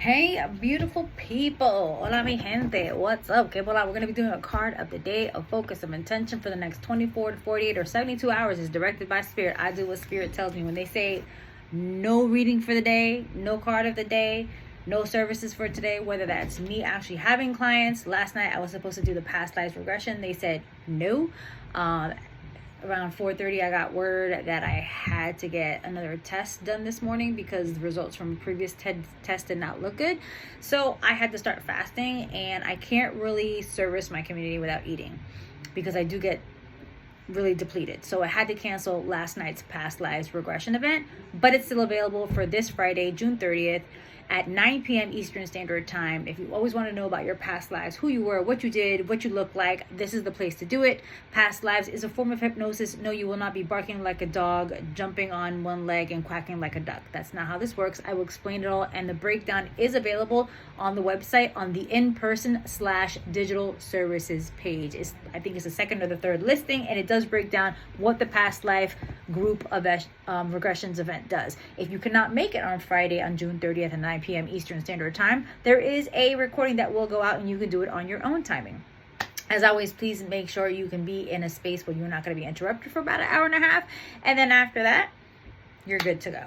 Hey, beautiful people. Hola, mi gente. What's up? Okay, well, we're going to be doing a card of the day, a focus of intention for the next 24 to 48 or 72 hours. Is directed by Spirit. I do what Spirit tells me. When they say no reading for the day, no card of the day, no services for today, whether that's me actually having clients. Last night, I was supposed to do the past lives regression. They said no. Around 4:30 I got word that I had to get another test done this morning because the results from previous test did not look good. So I had to start fasting, and I can't really service my community without eating because I do get really depleted. So I had to cancel last night's past lives regression event, but it's still available for this Friday, June 30th at 9 p.m. Eastern Standard Time. If you always want to know about your past lives, who you were, what you did, what you look like, this is the place to do it. Past lives is a form of hypnosis. No, you will not be barking like a dog, jumping on one leg, and quacking like a duck. That's not how this works. I will explain it all, and the breakdown is available on the website on the in-person/digital services page. I think it's the second or the third listing, and it does break down what the past life group of regressions event does. If you cannot make it on Friday on June 30th at 9 p.m. Eastern Standard Time, there is a recording that will go out, and you can do it on your own timing. As always, please make sure you can be in a space where you're not going to be interrupted for about an hour and a half, and then after that, you're good to go.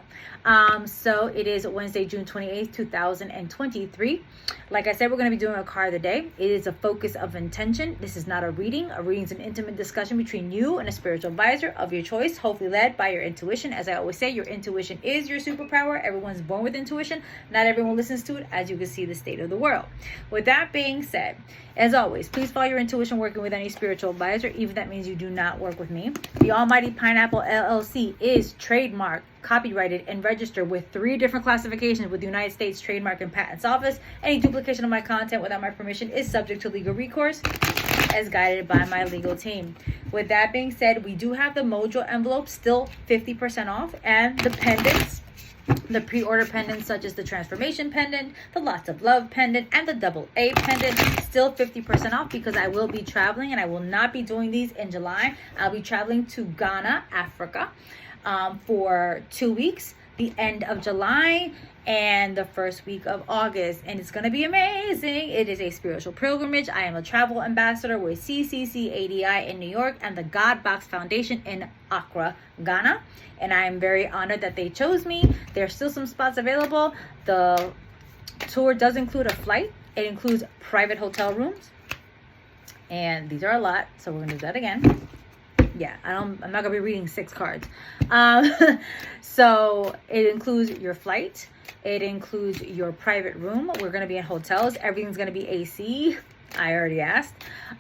So it is Wednesday, June 28th, 2023. Like I said, we're going to be doing a card of the day. It is a focus of intention. This is not a reading. A reading is an intimate discussion between you and a spiritual advisor of your choice, hopefully led by your intuition. As I always say, your intuition is your superpower. Everyone's born with intuition. Not everyone listens to it, as you can see the state of the world. With that being said, as always, please follow your intuition working with any spiritual advisor, even if that means you do not work with me. The Almighty Pineapple LLC is trademarked, copyrighted, and registered with 3 different classifications with the United States Trademark and Patents Office. Any duplication of my content without my permission is subject to legal recourse as guided by my legal team. With that being said, we do have the Mojo envelope still 50% off, and the pendants, the pre-order pendants such as the Transformation pendant, the Lots of Love pendant, and the Double A pendant, still 50% off because I will be traveling, and I will not be doing these in July. I'll be traveling to Ghana, Africa, for 2 weeks, the end of July and the first week of August, and it's going to be amazing. It is a spiritual pilgrimage. I am a travel ambassador with CCCADI in New York and the God Box Foundation in Accra, Ghana, and I am very honored that they chose me. There's still some spots available. The tour does include a flight. It includes private hotel rooms, and these are a lot, so we're going to do that again. Yeah, I'm not gonna be reading 6 cards. So it includes your flight. It includes your private room. We're gonna be in hotels. Everything's gonna be AC. I already asked.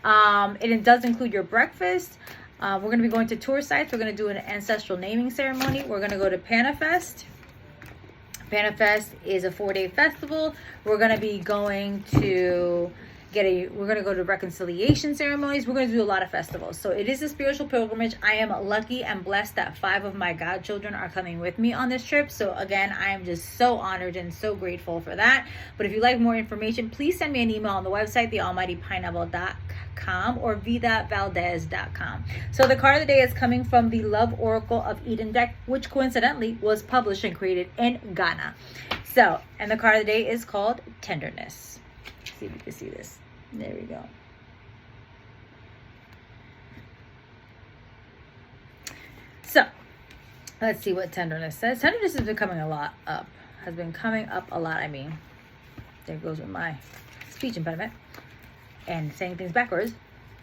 It does include your breakfast. We're gonna be going to tour sites. We're gonna do an ancestral naming ceremony. We're gonna go to Panafest. Panafest is a 4-day festival. We're gonna be going to we're going to go to reconciliation ceremonies. We're going to do a lot of festivals. So it is a spiritual pilgrimage. I am lucky and blessed that 5 of my godchildren are coming with me on this trip. So again, I am just so honored and so grateful for that. But if you'd like more information, please send me an email on the website, thealmightypineapple.com or vidavaldez.com. So the card of the day is coming from the Love Oracle of Eden deck, which coincidentally was published and created in Ghana. So, and the card of the day is called Tenderness. Let's see if you can see this. There we go. So, let's see what Tenderness says. Tenderness has been coming a lot up. I mean, there goes with my speech impediment and saying things backwards.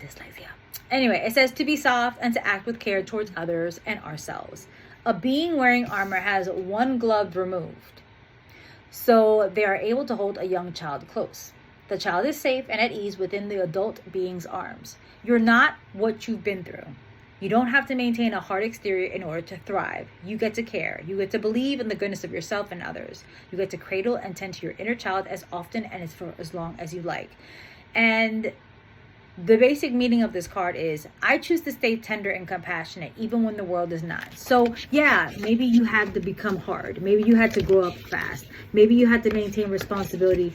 Dyslexia. Anyway, it says to be soft and to act with care towards others and ourselves. A being wearing armor has one glove removed, so they are able to hold a young child close. The child is safe and at ease within the adult being's arms. You're not what you've been through. You don't have to maintain a hard exterior in order to thrive. You get to care. You get to believe in the goodness of yourself and others. You get to cradle and tend to your inner child as often and for as long as you like. And the basic meaning of this card is, I choose to stay tender and compassionate even when the world is not. So yeah, maybe you had to become hard. Maybe you had to grow up fast. Maybe you had to maintain responsibility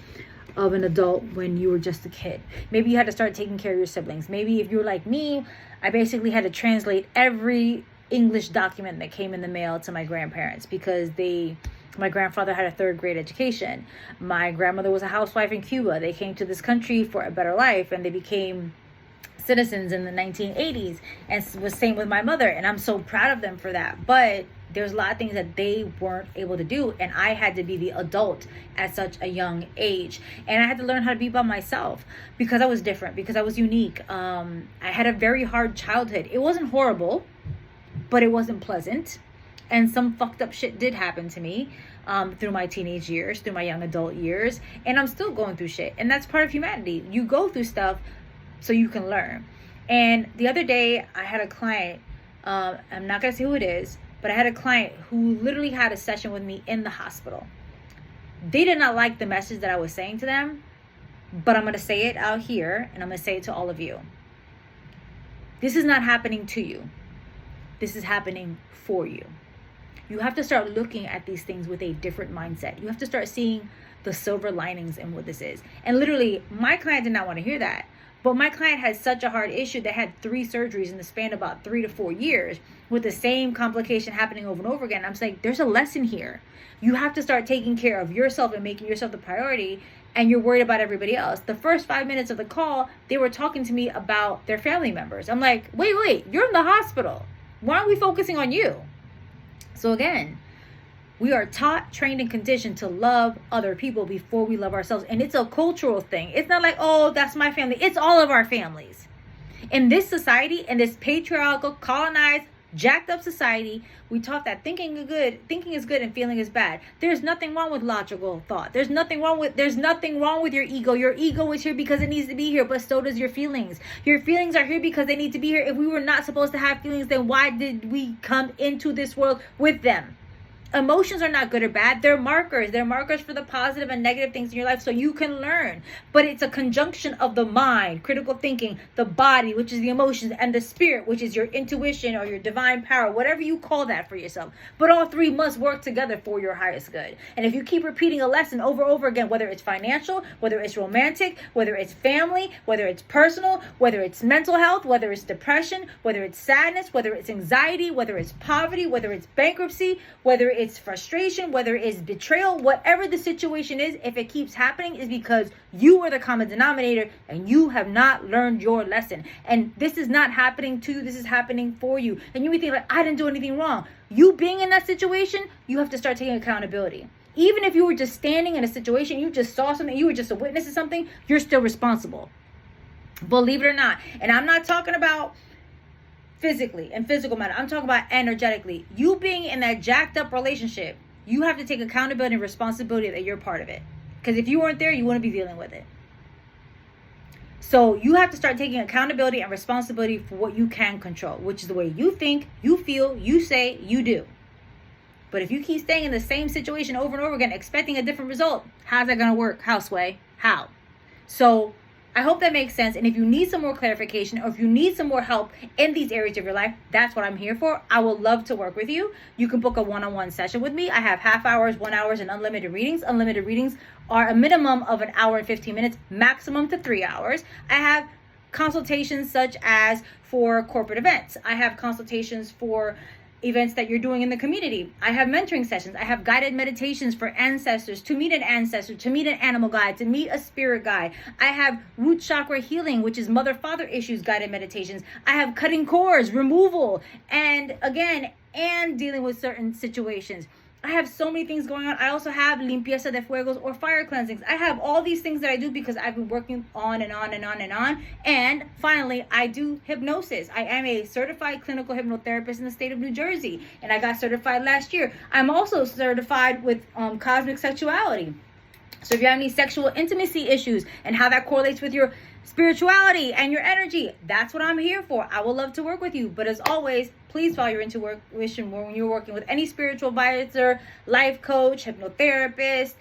of an adult when you were just a kid. Maybe you had to start taking care of your siblings. Maybe if you were like me, I basically had to translate every English document that came in the mail to my grandparents because they My grandfather had a 3rd grade education. My grandmother was a housewife in Cuba. They came to this country for a better life, and they became citizens in the 1980s, and was same with my mother, and I'm so proud of them for that. But there's a lot of things that they weren't able to do, and I had to be the adult at such a young age, and I had to learn how to be by myself because I was different, because I was unique. I had a very hard childhood. It wasn't horrible, but it wasn't pleasant, and some fucked up shit did happen to me through my teenage years, through my young adult years, and I'm still going through shit, and that's part of humanity. You go through stuff so you can learn. And the other day I had a client, I'm not gonna say who it is, but I had a client who literally had a session with me in the hospital. They did not like the message that I was saying to them, but I'm gonna say it out here, and I'm gonna say it to all of you. This is not happening to you. This is happening for you. You have to start looking at these things with a different mindset. You have to start seeing the silver linings in what this is. And literally, my client did not want to hear that. But my client had such a hard issue that had 3 surgeries in the span of about 3 to 4 years with the same complication happening over and over again. I'm saying there's a lesson here. You have to start taking care of yourself and making yourself the priority, and you're worried about everybody else. The first 5 minutes of the call, they were talking to me about their family members. I'm like, wait, you're in the hospital. Why aren't we focusing on you? So again, we are taught, trained, and conditioned to love other people before we love ourselves. And it's a cultural thing. It's not like, oh, that's my family. It's all of our families. In this society, in this patriarchal, colonized, jacked up society, we taught that thinking is good and feeling is bad. There's nothing wrong with logical thought. There's nothing wrong with your ego. Your ego is here because it needs to be here, but so does your feelings. Your feelings are here because they need to be here. If we were not supposed to have feelings, then why did we come into this world with them? Emotions are not good or bad. They're markers. They're markers for the positive and negative things in your life so you can learn. But it's a conjunction of the mind, critical thinking, the body, which is the emotions, and the spirit, which is your intuition or your divine power, whatever you call that for yourself. But all 3 must work together for your highest good. And if you keep repeating a lesson over and over again, whether it's financial, whether it's romantic, whether it's family, whether it's personal, whether it's mental health, whether it's depression, whether it's sadness, whether it's anxiety, whether it's poverty, whether it's bankruptcy, whether it's frustration, whether it's betrayal, whatever the situation is, if it keeps happening, is because you are the common denominator and you have not learned your lesson. And this is not happening to you. This is happening for you. And you may think like, I didn't do anything wrong. You being in that situation, you have to start taking accountability. Even if you were just standing in a situation, you just saw something, you were just a witness to something, you're still responsible. Believe it or not. And I'm not talking about physically and physical matter. I'm talking about energetically. You being in that jacked up relationship, you have to take accountability and responsibility that you're part of it. Because if you weren't there, you wouldn't be dealing with it. So you have to start taking accountability and responsibility for what you can control, which is the way you think, you feel, you say, you do. But if you keep staying in the same situation over and over again, expecting a different result, how's that going to work? How, Sway? How? So I hope that makes sense. And if you need some more clarification or if you need some more help in these areas of your life, that's what I'm here for. I will love to work with you. You can book a one-on-one session with me. I have half hours, 1 hour, and unlimited readings. Unlimited readings are a minimum of 1 hour and 15 minutes, maximum to 3 hours. I have consultations such as for corporate events. I have consultations for events that you're doing in the community. I have mentoring sessions. I have guided meditations for ancestors, to meet an ancestor, to meet an animal guide, to meet a spirit guide. I have root chakra healing, which is mother-father issues guided meditations. I have cutting cords, removal, and dealing with certain situations. I have so many things going on. I also have limpieza de fuegos or fire cleansings. I have all these things that I do because I've been working on and on and on and on. And finally, I do hypnosis. I am a certified clinical hypnotherapist in the state of New Jersey. And I got certified last year. I'm also certified with cosmic sexuality. So if you have any sexual intimacy issues and how that correlates with your spirituality and your energy, that's what I'm here for. I will love to work with you. But as always, please follow your intuition when you're working with any spiritual advisor, life coach, hypnotherapist,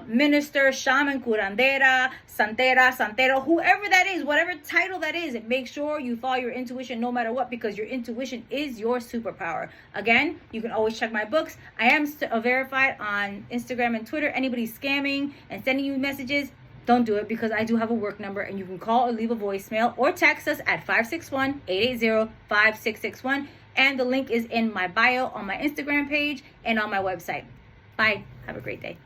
minister, shaman, curandera, santero, whoever that is, whatever title that is, and make sure you follow your intuition no matter what, because your intuition is your superpower. Again, you can always check my books. I am verified on Instagram and Twitter. Anybody scamming and sending you messages, don't do it, because I do have a work number and you can call or leave a voicemail or text us at 561-880-5661. And the link is in my bio on my Instagram page and on my website. Bye. Have a great day.